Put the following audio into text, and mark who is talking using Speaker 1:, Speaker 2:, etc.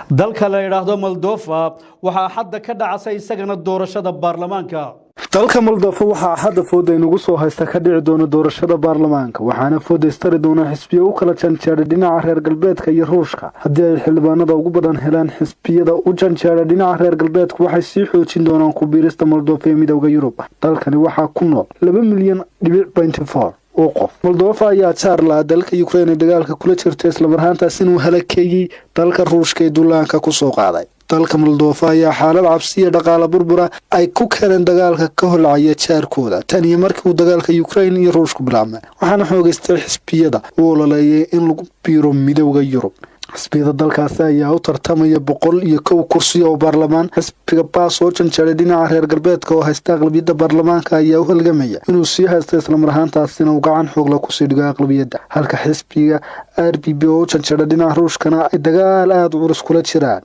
Speaker 1: dalka la yiraahdo Moldova waxa hadda ka dhacay isagana doorashada baarlamaanka.
Speaker 2: dalka Moldova waxa hadda fooday nagu soo haysta ka dhici doona doorashada baarlamaanka waxaana foodaystari doona xisbiyo u kala janjeeray dhinaca reer galbeedka iyo Ruushka haddii ay xildhibaanada ugu badan helaan xisbiyada u janjeeray dhinaca reer galbeedka waxay sii xoojin doonaan ku biirista Moldova ee midowga Yurub dalkani waxa ku nool 2,000,000 oo qof Moldova ayaa saarla dalka Ukraine dagaalka kula jirta isla marhaantaas inuu halakeeyay dalka Ruushka ee duulaanka ku soo qaaday dalka Moldova ayaa xaalad cabsiya dhaqaale burbura ay ku keeneen dagaalka ka holcaya jaarkooda tan iyo markii uu dagaalka Ukraine iyo Ruushku bilaabmay waxaana xoogaystay xisbiyada oo laleeyay in lagu biiro midowga Yurub xisbiyada dalkaas ayaa u tartamaya 101 kursi oo baarlamaan xisbiga baas oo janjeeray dhinaca reer galbeedka oo haysta aqlabiyadda baarlamaanka ayaa u halgamaya inuu sii haysto isla marhaantaasina uu gacan xoog la ku sii dhigo aqlabiyadda halka xisbiga RBP oo janjeeray dhinaca Ruushkana ay dagaal aad u culus kula jiraan